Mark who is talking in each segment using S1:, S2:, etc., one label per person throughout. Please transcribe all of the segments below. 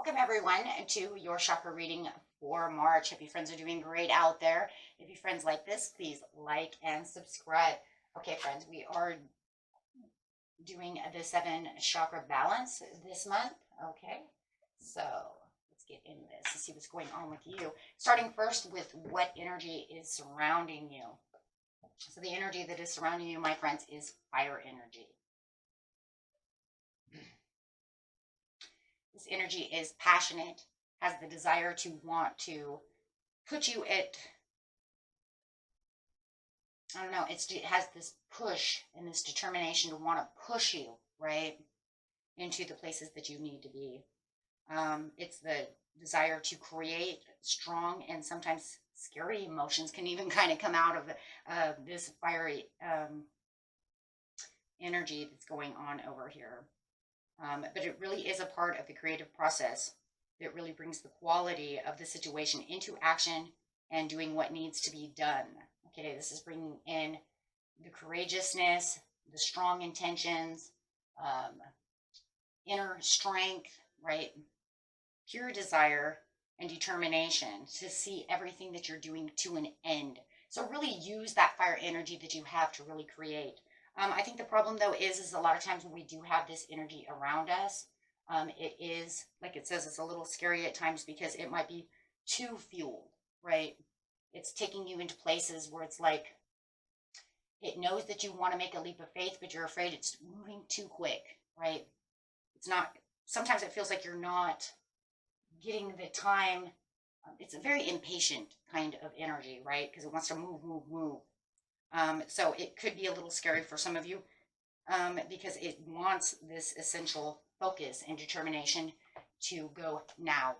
S1: Welcome everyone to your chakra reading for March. Hope you friends are doing great out there. If you friends like this, please like and subscribe. Okay, friends, we are doing the 7 chakra balance this month. Okay, so let's get into this and see what's going on with you. Starting first with what energy is surrounding you. So the energy that is surrounding you, my friends, is fire energy. This energy is passionate, has the desire to want to put you at, I don't know, it has this push and this determination to want to push you, right, into the places that you need to be. It's the desire to create strong and sometimes scary emotions can even kind of come out of this fiery energy that's going on over here. But it really is a part of the creative process that really brings the quality of the situation into action and doing what needs to be done. Okay, this is bringing in the courageousness, the strong intentions, inner strength, right? Pure desire and determination to see everything that you're doing to an end. So really use that fire energy that you have to really create. I think the problem though is a lot of times when we do have this energy around us, it is, like it says, it's a little scary at times because it might be too fueled, right? It's taking you into places where it's like, it knows that you want to make a leap of faith, but you're afraid it's moving too quick, right? It's not, sometimes it feels like you're not getting the time. It's a very impatient kind of energy, right? Because it wants to move, move, move. So it could be a little scary for some of you because it wants this essential focus and determination to go now,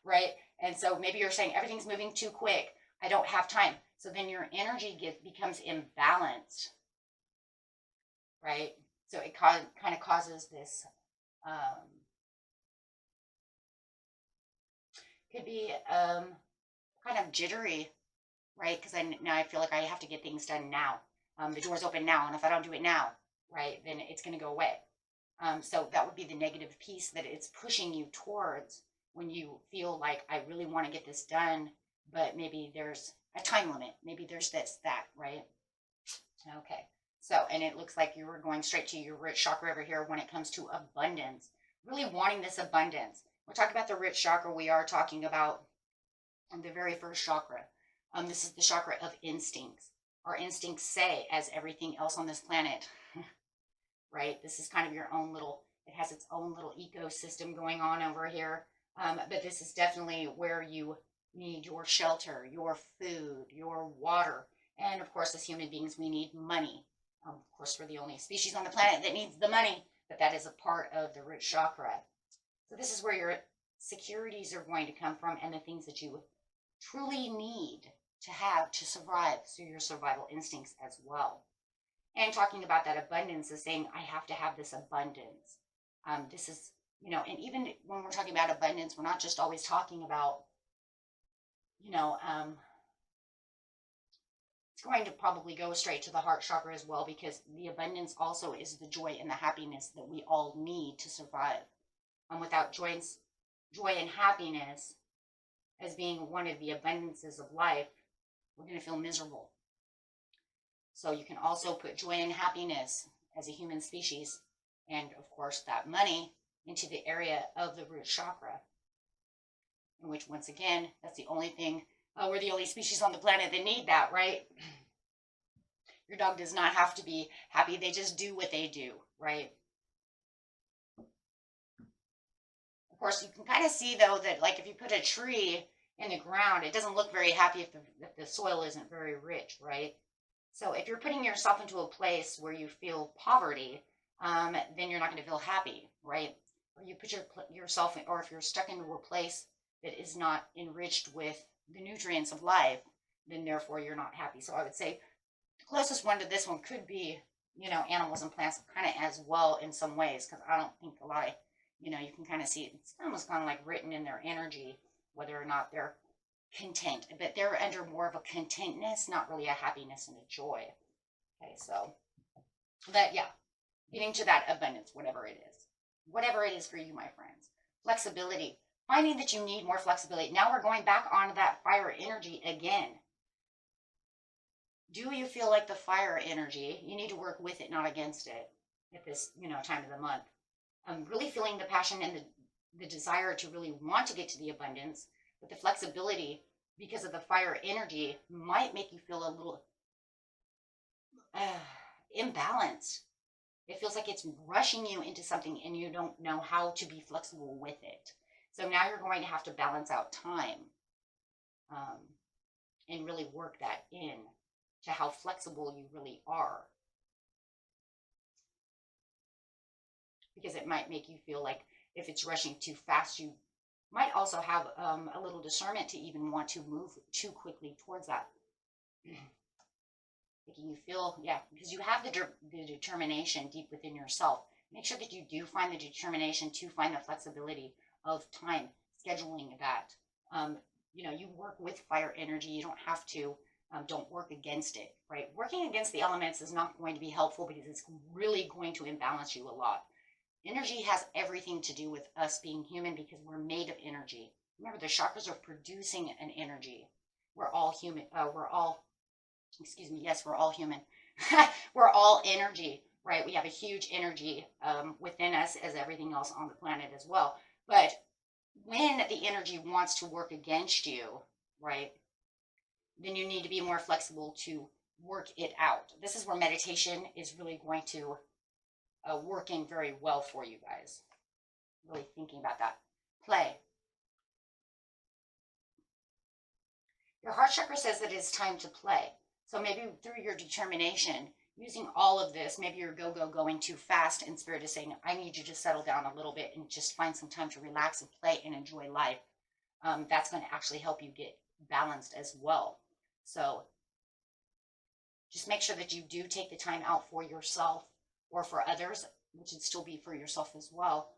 S1: right? And so maybe you're saying everything's moving too quick. I don't have time. So then your energy becomes imbalanced, right? So it kind of causes this, could be kind of jittery, right? Because now I feel like I have to get things done now. The door's open now, and if I don't do it now, right, then it's going to go away. So that would be the negative piece that it's pushing you towards when you feel like I really want to get this done, but maybe there's a time limit. Maybe there's this, that, right? Okay. So, and it looks like you were going straight to your root chakra over here when it comes to abundance. Really wanting this abundance. We're talking about the root chakra. We are talking about the very first chakra. This is the chakra of instincts. Our instincts say, as everything else on this planet, right? This is kind of your own little, it has its own little ecosystem going on over here. But this is definitely where you need your shelter, your food, your water. And of course, as human beings, we need money. Of course, we're the only species on the planet that needs the money, but that is a part of the root chakra. So this is where your securities are going to come from and the things that you truly need to have to survive, so your survival instincts as well. And talking about that abundance is saying, I have to have this abundance. This is, you know, and even when we're talking about abundance, we're not just always talking about, you know, it's going to probably go straight to the heart chakra as well, because the abundance also is the joy and the happiness that we all need to survive. Without joy and happiness as being one of the abundances of life, we're going to feel miserable. So you can also put joy and happiness as a human species, and of course that money, into the area of the root chakra, in which, once again, that's the only thing, we're the only species on the planet that need that, right? Your dog does not have to be happy. They just do what they do, right? Of course, you can kind of see, though, that like if you put a tree in the ground, it doesn't look very happy if the soil isn't very rich, right? So if you're putting yourself into a place where you feel poverty, then you're not going to feel happy, right? Or you put yourself in, or if you're stuck into a place that is not enriched with the nutrients of life, then therefore you're not happy. So I would say the closest one to this one could be, you know, animals and plants kind of as well in some ways, because I don't think a lot of, you know, you can kind of see it's almost kind of like written in their energy, whether or not they're content, but they're under more of a contentness, not really a happiness and a joy. Okay, so, but yeah, getting to that abundance, whatever it is for you, my friends. Flexibility. Finding that you need more flexibility. Now we're going back onto that fire energy again. Do you feel like the fire energy? You need to work with it, not against it at this, time of the month. Really feeling the passion and the desire to really want to get to the abundance, but the flexibility because of the fire energy might make you feel a little imbalanced. It feels like it's rushing you into something and you don't know how to be flexible with it. So now you're going to have to balance out time and really work that in to how flexible you really are. Because it might make you feel like if it's rushing too fast, you might also have a little discernment to even want to move too quickly towards that. Making you feel, because you have the determination deep within yourself. Make sure that you do find the determination to find the flexibility of time, scheduling that. You work with fire energy. You don't have to. Don't work against it, right? Working against the elements is not going to be helpful because it's really going to imbalance you a lot. Energy has everything to do with us being human because we're made of energy. Remember, the chakras are producing an energy. We're all human. We're all human. We're all energy, right? We have a huge energy within us as everything else on the planet as well. But when the energy wants to work against you, right, then you need to be more flexible to work it out. This is where meditation is really going to working very well for you guys. Really thinking about that. Play. Your heart chakra says that it's time to play. So maybe through your determination, using all of this, maybe you're going too fast and Spirit is saying, I need you to settle down a little bit and just find some time to relax and play and enjoy life. That's going to actually help you get balanced as well. So just make sure that you do take the time out for yourself or for others, which would still be for yourself as well,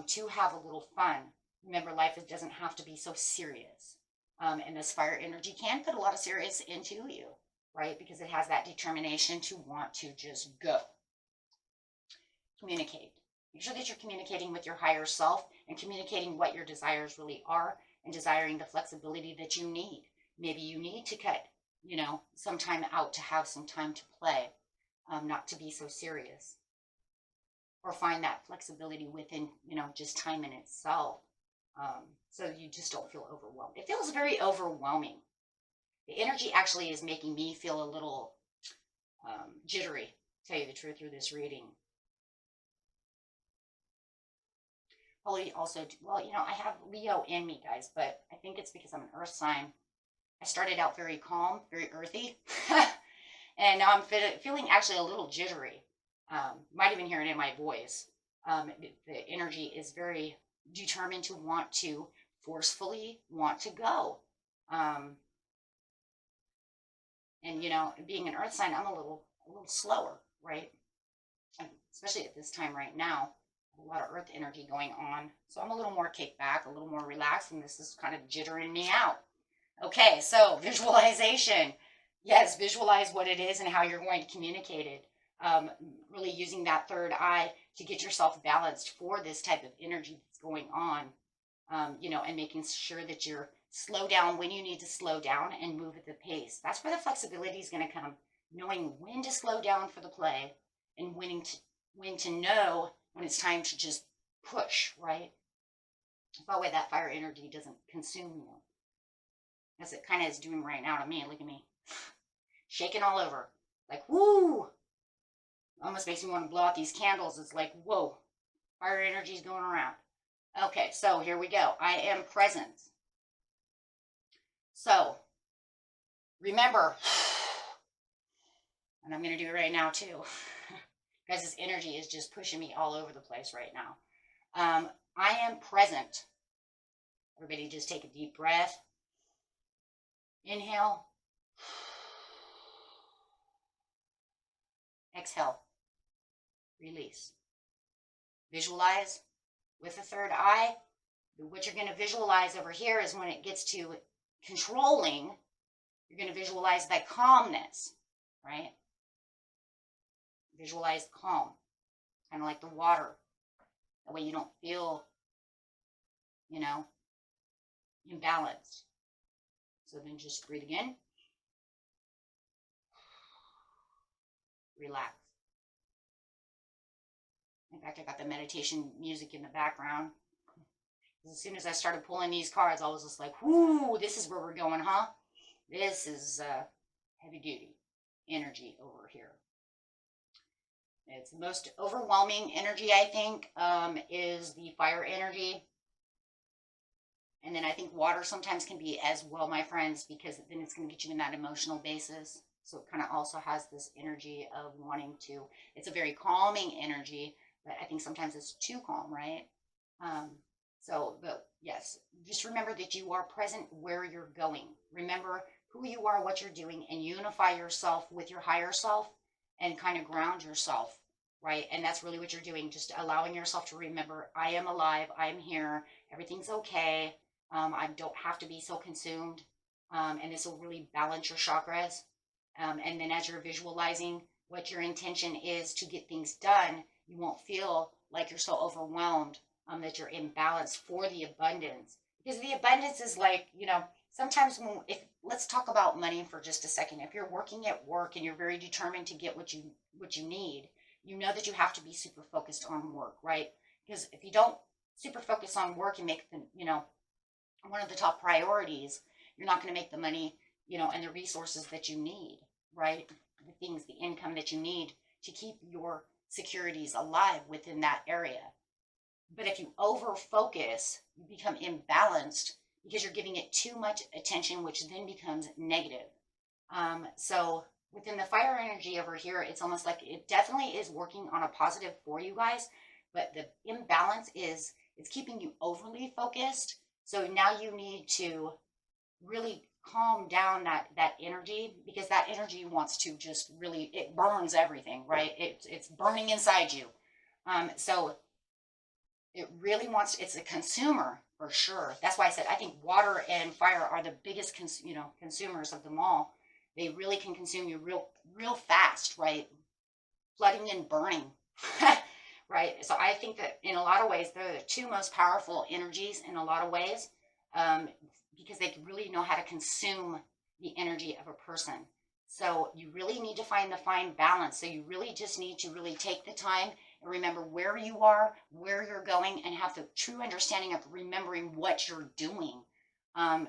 S1: to have a little fun. Remember, life doesn't have to be so serious. And this fire energy can put a lot of serious into you, right? Because it has that determination to want to just go. Communicate. Make sure that you're communicating with your higher self and communicating what your desires really are and desiring the flexibility that you need. Maybe you need to cut, some time out to have some time to play, not to be so serious. Or find that flexibility within, just time in itself. So you just don't feel overwhelmed. It feels very overwhelming. The energy actually is making me feel a little jittery, to tell you the truth, through this reading. Probably also, I have Leo in me, guys, but I think it's because I'm an earth sign. I started out very calm, very earthy, and now I'm feeling actually a little jittery. Might even hear it in my voice. The energy is very determined to want to forcefully want to go. And being an earth sign, I'm a little slower, right? And especially at this time right now, a lot of earth energy going on. So I'm a little more kicked back, a little more relaxed, and this is kind of jittering me out. Okay, so visualization. Yes, visualize what it is and how you're going to communicate it. Really using that third eye to get yourself balanced for this type of energy that's going on, and making sure that you're slow down when you need to slow down and move at the pace. That's where the flexibility is going to come, knowing when to slow down for the play and when to know when it's time to just push, right? That way that fire energy doesn't consume you, as it kind of is doing right now to me. Look at me, shaking all over, like, woo! Almost makes me want to blow out these candles. It's like, whoa, fire energy is going around. Okay, so here we go. I am present. So, remember, and I'm going to do it right now too. Guys, this energy is just pushing me all over the place right now. I am present. Everybody just take a deep breath. Inhale. Exhale. Release. Visualize with the third eye. What you're going to visualize over here is when it gets to controlling, you're going to visualize that calmness, right? Visualize calm, kind of like the water. That way you don't feel you know, imbalanced. So then just breathe again. Relax. In fact, I got the meditation music in the background. As soon as I started pulling these cards, I was just like, whoo, this is where we're going, huh? This is heavy duty energy over here. It's the most overwhelming energy, I think, is the fire energy. And then I think water sometimes can be as well, my friends, because then it's going to get you in that emotional basis. So it kind of also has this energy of wanting to, it's a very calming energy, but I think sometimes it's too calm, right? But yes, just remember that you are present where you're going. Remember who you are, what you're doing, and unify yourself with your higher self and kind of ground yourself, right? And that's really what you're doing, just allowing yourself to remember, I am alive, I am here, everything's okay. I don't have to be so consumed. And this will really balance your chakras. And then as you're visualizing what your intention is to get things done, you won't feel like you're so overwhelmed, that you're imbalanced for the abundance. Because the abundance is like, sometimes let's talk about money for just a second. If you're working at work and you're very determined to get what you need, you know that you have to be super focused on work, right? Because if you don't super focus on work and make the, one of the top priorities, you're not going to make the money, and the resources that you need, right? The income that you need to keep your securities alive within that area. But if you over focus, you become imbalanced because you're giving it too much attention, which then becomes negative. So within the fire energy over here, it's almost like it definitely is working on a positive for you guys, but the imbalance is it's keeping you overly focused. So now you need to really calm down that energy, because that energy wants to just really, it burns everything, right? It's burning inside you. So it really wants, it's a consumer for sure. That's why I said I think water and fire are the biggest consumers of them all. They really can consume you real fast, right? Flooding and burning. Right? So I think that in a lot of ways, they're the two most powerful energies in a lot of ways, because they really know how to consume the energy of a person. So you really need to find the fine balance. So you really just need to really take the time and remember where you are, where you're going, and have the true understanding of remembering what you're doing,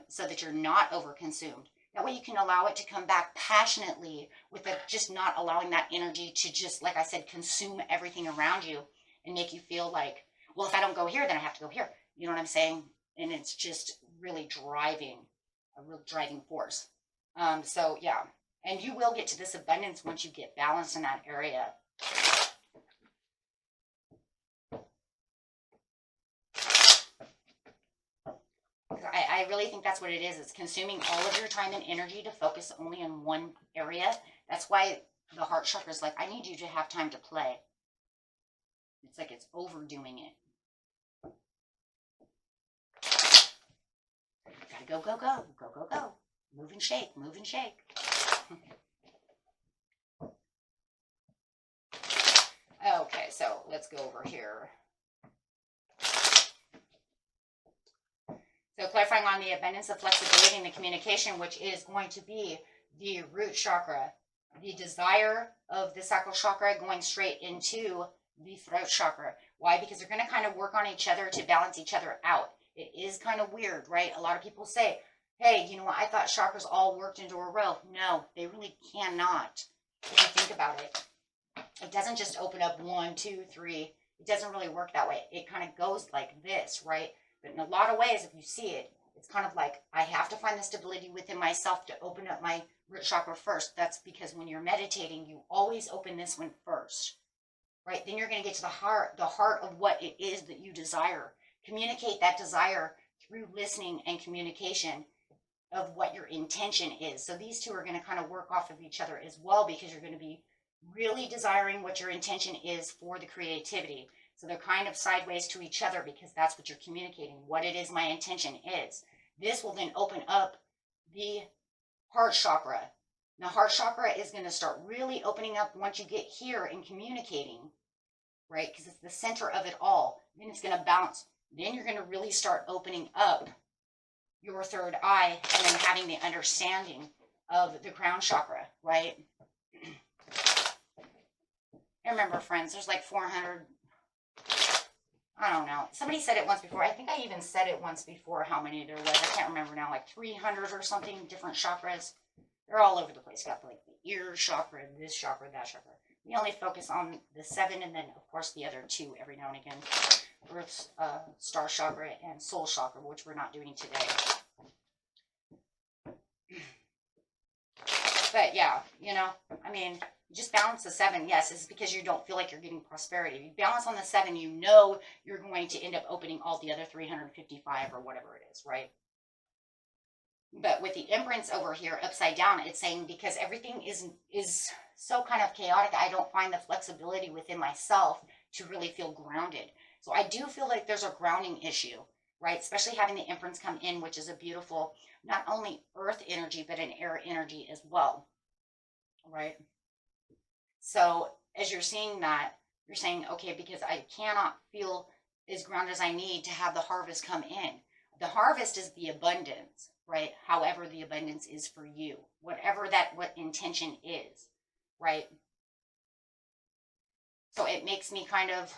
S1: so that you're not overconsumed. That way you can allow it to come back passionately with just not allowing that energy to just, like I said, consume everything around you and make you feel like, well, if I don't go here, then I have to go here. You know what I'm saying? And it's just really a real driving force. So yeah, and you will get to this abundance once you get balanced in that area. I really think that's what it is. It's consuming all of your time and energy to focus only on one area. That's why the heart chakra is like, I need you to have time to play. It's like it's overdoing it. Gotta go, go, go, go, go, go. Move and shake, move and shake. Okay, so let's go over here. So clarifying on the abundance of flexibility and the communication, which is going to be the root chakra, the desire of the sacral chakra going straight into the throat chakra. Why? Because they're going to kind of work on each other to balance each other out. It is kind of weird, right? A lot of people say, hey, you know what? I thought chakras all worked into a row. No, they really cannot. If you think about it, it doesn't just open up 1, 2, 3. It doesn't really work that way. It kind of goes like this, right? But in a lot of ways, if you see it, it's kind of like, I have to find the stability within myself to open up my root chakra first. That's because when you're meditating, you always open this one first, right? Then you're going to get to the heart of what it is that you desire. Communicate that desire through listening and communication of what your intention is. So these two are going to kind of work off of each other as well, because you're going to be really desiring what your intention is for the creativity. So they're kind of sideways to each other, because that's what you're communicating, what it is my intention is. This will then open up the heart chakra. Now, heart chakra is going to start really opening up once you get here and communicating, right? Because it's the center of it all. Then it's going to bounce then you're going to really start opening up your third eye and then having the understanding of the crown chakra, right? And remember, friends, there's like 400, I don't know. Somebody said it once before. I think I even said it once before how many there was. I can't remember now, like 300 or something, different chakras. They're all over the place. Got like the ear chakra, this chakra, that chakra. We only focus on the 7 and then, of course, the other 2 every now and again. Earth's star chakra and soul chakra, which we're not doing today. But yeah, you know, I mean, just balance the 7. Yes, it's because you don't feel like you're getting prosperity. If you balance on the 7, you know you're going to end up opening all the other 355 or whatever it is, right? But with the Empress over here upside down, it's saying because everything is so kind of chaotic, I don't find the flexibility within myself to really feel grounded. So I do feel like there's a grounding issue, right? Especially having the Empress come in, which is a beautiful, not only earth energy, but an air energy as well, right? So as you're seeing that, you're saying, okay, because I cannot feel as grounded as I need to have the harvest come in. The harvest is the abundance, right? However the abundance is for you, whatever what intention is, right? So it makes me kind of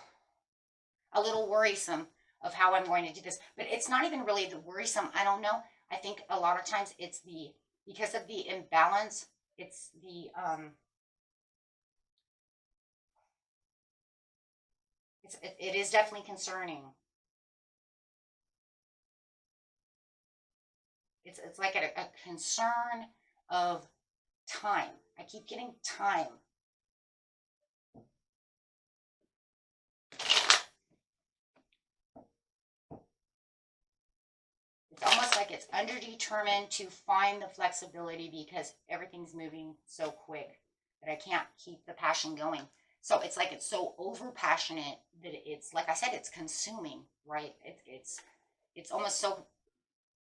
S1: a little worrisome of how I'm going to do this. But it's not even really the worrisome. I don't know. I think a lot of times it's because of the imbalance, it's it is definitely concerning. It's like a concern of time. I keep getting time. It's almost like it's underdetermined to find the flexibility because everything's moving so quick that I can't keep the passion going. So it's like it's so over passionate that it's, like I said, it's consuming, right? It's almost so,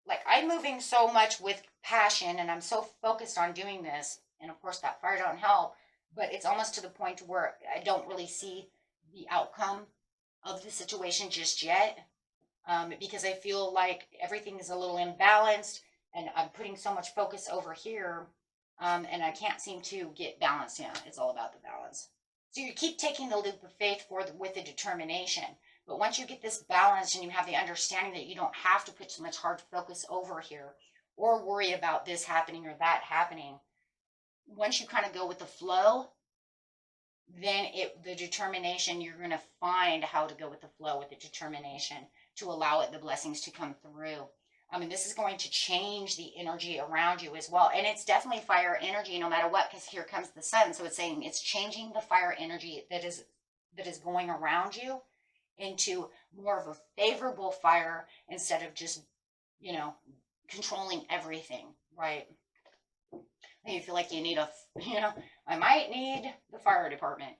S1: like I'm moving so much with passion and I'm so focused on doing this. And of course that fire don't help, but it's almost to the point where I don't really see the outcome of the situation just yet. Because I feel like everything is a little imbalanced and I'm putting so much focus over here, and I can't seem to get balance. Yeah, it's all about the balance. So you keep taking the leap of faith with the determination. But once you get this balance and you have the understanding that you don't have to put so much hard focus over here or worry about this happening or that happening, once you kind of go with the flow, then the determination, you're going to find how to go with the flow with the determination to allow the blessings to come through. I mean, this is going to change the energy around you as well. And it's definitely fire energy no matter what, because here comes the sun. So it's saying it's changing the fire energy that is going around you into more of a favorable fire instead of just, controlling everything, right? You feel like you need I might need the fire department.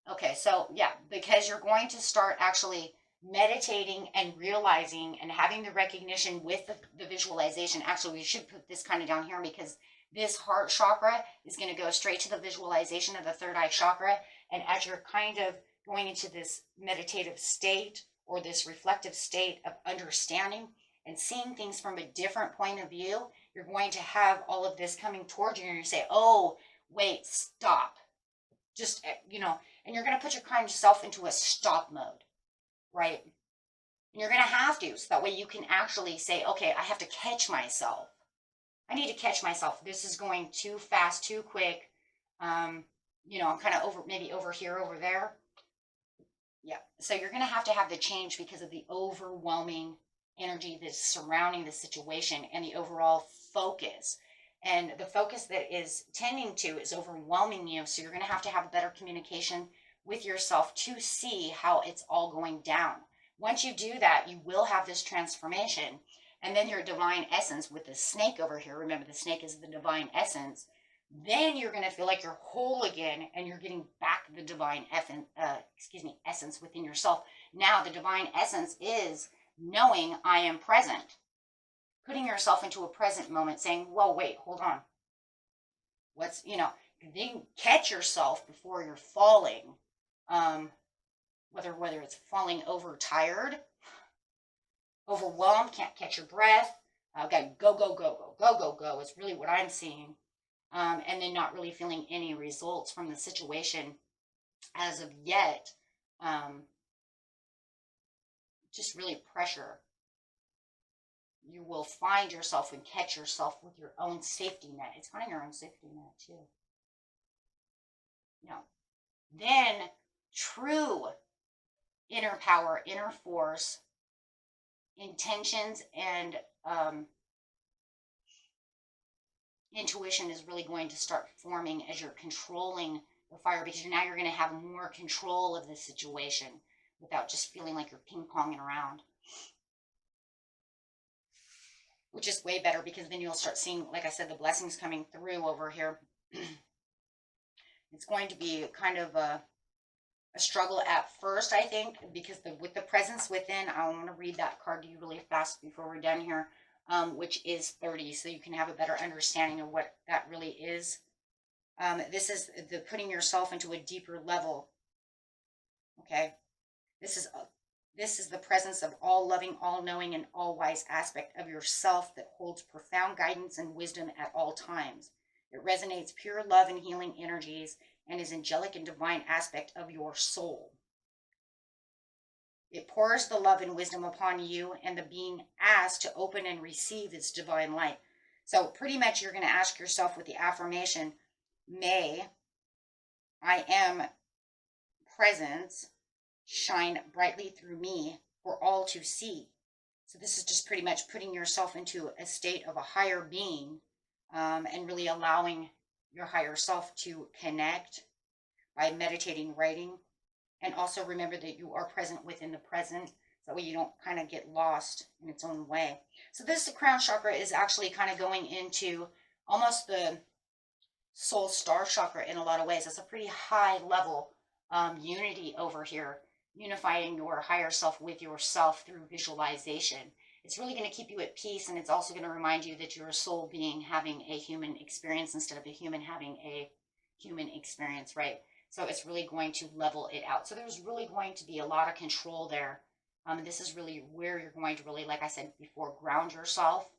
S1: Okay, so yeah, because you're going to start actually meditating and realizing and having the recognition with the visualization. Actually, we should put this kind of down here because this heart chakra is going to go straight to the visualization of the third eye chakra. And as you're kind of going into this meditative state or this reflective state of understanding and seeing things from a different point of view, you're going to have all of this coming towards you and you say, oh, wait, stop. Just, and you're going to put your kind of self into a stop mode, right? And you're going to have to, so that way you can actually say, okay, I have to catch myself. I need to catch myself. This is going too fast, too quick. I'm kind of maybe over here, over there. Yeah. So you're going to have the change because of the overwhelming energy that's surrounding the situation and the overall focus. And the focus that is tending to is overwhelming you. So you're going to have better communication with yourself to see how it's all going down. Once you do that, you will have this transformation. And then your divine essence with the snake over here, remember the snake is the divine essence, then you're going to feel like you're whole again and you're getting back the divine essence within yourself. Now the divine essence is knowing I am present. Putting yourself into a present moment saying, whoa, wait, hold on. Then catch yourself before you're falling. Whether it's falling over tired overwhelmed, can't catch your breath. Okay, go, go, go, go, go, go, go is really what I'm seeing. And then not really feeling any results from the situation as of yet. Just really pressure. You will find yourself and catch yourself with your own safety net. It's finding your own safety net too. Then true inner power, inner force, intentions, and intuition is really going to start forming as you're controlling the fire, because now you're going to have more control of the situation without just feeling like you're ping-ponging around. Which is way better, because then you'll start seeing, like I said, the blessings coming through over here. It's going to be kind of a struggle at first, I think, because with the presence within, I want to read that card to you really fast before we're done here, which is 30, so you can have a better understanding of what that really is. This is the putting yourself into a deeper level. Okay, this is the presence of all loving, all knowing, and all wise aspect of yourself that holds profound guidance and wisdom at all times. It resonates pure love and healing energies and is angelic and divine aspect of your soul. It pours the love and wisdom upon you and the being asked to open and receive its divine light. So pretty much you're going to ask yourself with the affirmation, may I am presence shine brightly through me for all to see. So this is just pretty much putting yourself into a state of a higher being, and really allowing your higher self to connect by meditating, writing, and also remember that you are present within the present, so that way you don't kind of get lost in its own way. So this crown chakra is actually kind of going into almost the soul star chakra in a lot of ways. It's a pretty high level unity over here, unifying your higher self with yourself through visualization. It's really going to keep you at peace, and it's also going to remind you that you're a soul being having a human experience instead of a human having a human experience, right? So it's really going to level it out. So there's really going to be a lot of control there. This is really where you're going to really, like I said before, ground yourself,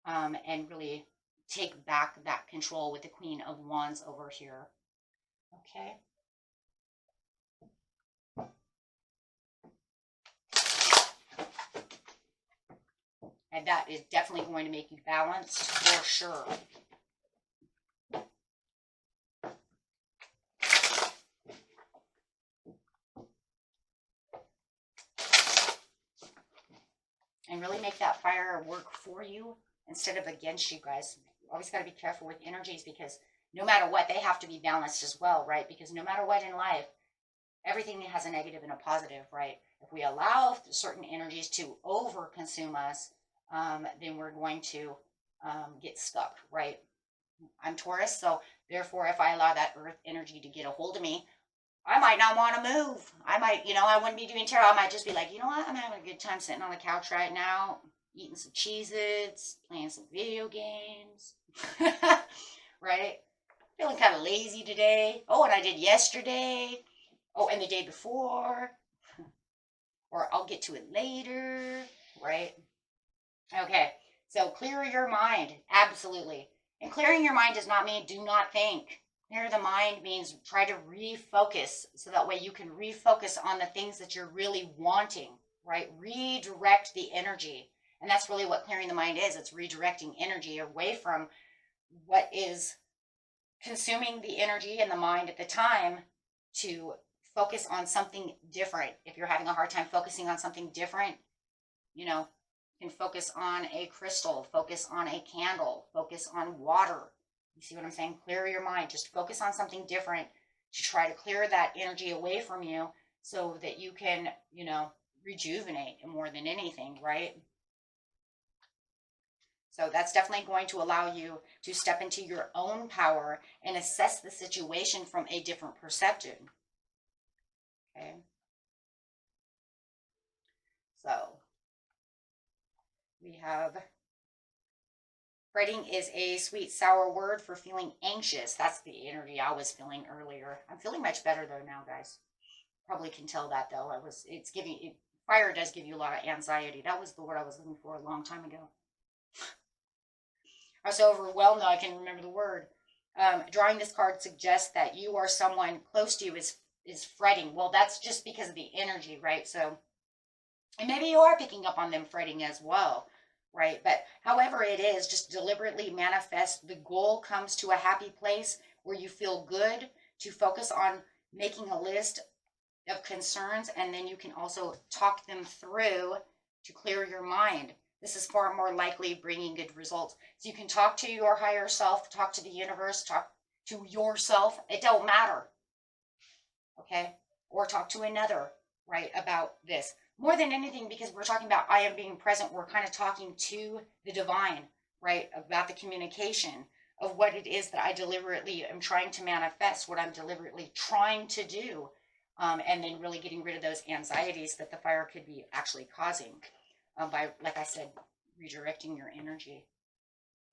S1: and really take back that control with the Queen of Wands over here. Okay. And that is definitely going to make you balanced for sure. And really make that fire work for you instead of against you, guys. You always got to be careful with energies, because no matter what, they have to be balanced as well, right? Because no matter what in life, everything has a negative and a positive, right? If we allow certain energies to over-consume us, then we're going to get stuck, right? I'm Taurus, so therefore, if I allow that earth energy to get a hold of me, I might not want to move. I might, I wouldn't be doing tarot. I might just be like, you know what? I'm having a good time sitting on the couch right now, eating some Cheez-Its, playing some video games, right? Feeling kind of lazy today. Oh, and I did yesterday. Oh, and the day before. Or I'll get to it later, right? Okay, so clear your mind. Absolutely. And clearing your mind does not mean do not think. Clear the mind means try to refocus, so that way you can refocus on the things that you're really wanting, right? Redirect the energy. And that's really what clearing the mind is. It's redirecting energy away from what is consuming the energy and the mind at the time to focus on something different. If you're having a hard time focusing on something different, you can focus on a crystal, focus on a candle, focus on water. You see what I'm saying? Clear your mind. Just focus on something different to try to clear that energy away from you, so that you can, rejuvenate more than anything, right? So that's definitely going to allow you to step into your own power and assess the situation from a different perspective. Okay. So we have, fretting is a sweet, sour word for feeling anxious. That's the energy I was feeling earlier. I'm feeling much better though now, guys. Probably can tell that though. Fire does give you a lot of anxiety. That was the word I was looking for a long time ago. I was so overwhelmed now I can't remember the word. Drawing this card suggests that you or someone close to you is fretting. Well, that's just because of the energy, right? So, and maybe you are picking up on them fretting as well, right? But however it is, just deliberately manifest. The goal comes to a happy place where you feel good, to focus on making a list of concerns, and then you can also talk them through to clear your mind. This is far more likely bringing good results. So you can talk to your higher self, talk to the universe, talk to yourself. It don't matter. Okay? Or talk to another, right, about this. More than anything, because we're talking about I am being present, we're kind of talking to the divine, right, about the communication of what it is that I deliberately am trying to manifest, what I'm deliberately trying to do, and then really getting rid of those anxieties that the fire could be actually causing. By, like I said, redirecting your energy.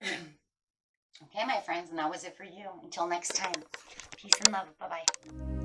S1: Okay, my friends, and that was it for you. Until next time, peace and love. Bye-bye.